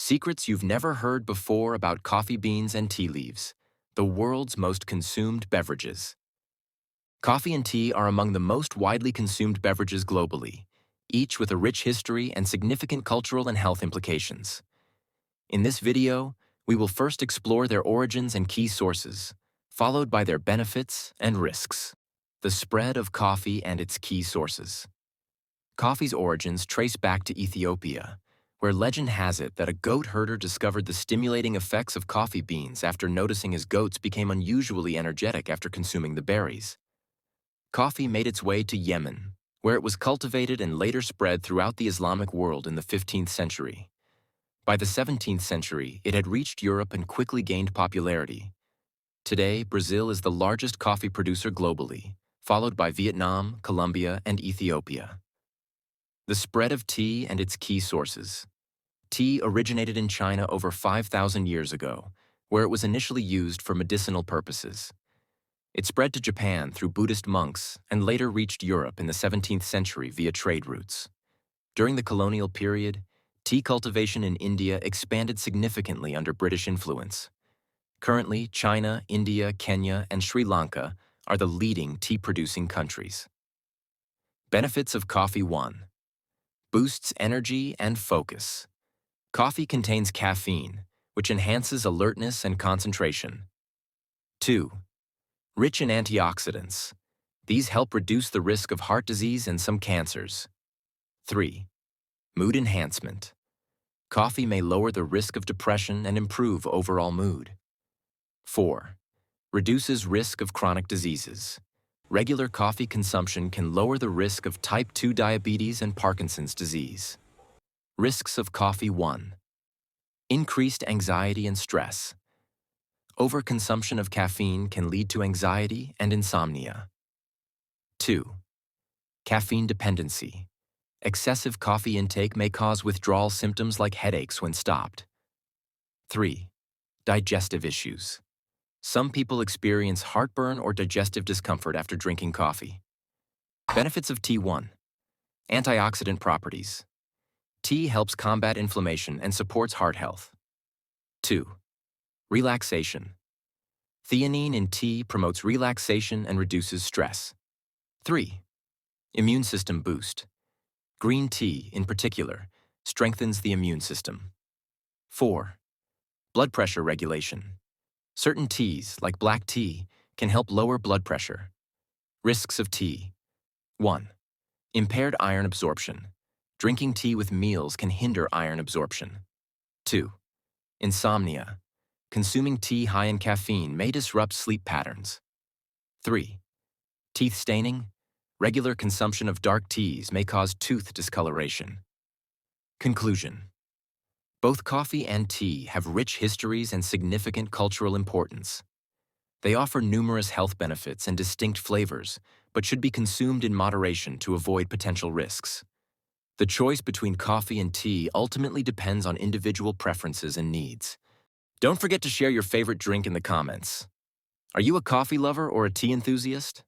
Secrets you've never heard before about coffee beans and tea leaves, the world's most consumed beverages. Coffee and tea are among the most widely consumed beverages globally, each with a rich history and significant cultural and health implications. In this video, we will first explore their origins and key sources, followed by their benefits and risks. The spread of coffee and its key sources. Coffee's origins trace back to Ethiopia, where legend has it that a goat herder discovered the stimulating effects of coffee beans after noticing his goats became unusually energetic after consuming the berries. Coffee made its way to Yemen, where it was cultivated and later spread throughout the Islamic world in the 15th century. By the 17th century, it had reached Europe and quickly gained popularity. Today, Brazil is the largest coffee producer globally, followed by Vietnam, Colombia, and Ethiopia. The spread of tea and its key sources. Tea originated in China over 5,000 years ago, where it was initially used for medicinal purposes. It spread to Japan through Buddhist monks and later reached Europe in the 17th century via trade routes. During the colonial period, tea cultivation in India expanded significantly under British influence. Currently, China, India, Kenya, and Sri Lanka are the leading tea-producing countries. Benefits of coffee. 1. Boosts energy and focus. Coffee contains caffeine, which enhances alertness and concentration. 2. Rich in antioxidants. These help reduce the risk of heart disease and some cancers. 3. Mood enhancement. Coffee may lower the risk of depression and improve overall mood. 4. Reduces risk of chronic diseases. Regular coffee consumption can lower the risk of type 2 diabetes and Parkinson's disease. Risks of coffee. 1. Increased anxiety and stress. Overconsumption of caffeine can lead to anxiety and insomnia. 2. Caffeine dependency. Excessive coffee intake may cause withdrawal symptoms like headaches when stopped. 3. Digestive issues. Some people experience heartburn or digestive discomfort after drinking coffee. Benefits of tea. 1. Antioxidant properties. Tea helps combat inflammation and supports heart health. 2. Relaxation. Theanine in tea promotes relaxation and reduces stress. 3. Immune system boost. Green tea, in particular, strengthens the immune system. 4. Blood pressure regulation. Certain teas, like black tea, can help lower blood pressure. Risks of tea. 1. Impaired iron absorption. Drinking tea with meals can hinder iron absorption. 2. Insomnia. Consuming tea high in caffeine may disrupt sleep patterns. 3. Teeth staining. Regular consumption of dark teas may cause tooth discoloration. Conclusion. Both coffee and tea have rich histories and significant cultural importance. They offer numerous health benefits and distinct flavors, but should be consumed in moderation to avoid potential risks. The choice between coffee and tea ultimately depends on individual preferences and needs. Don't forget to share your favorite drink in the comments. Are you a coffee lover or a tea enthusiast?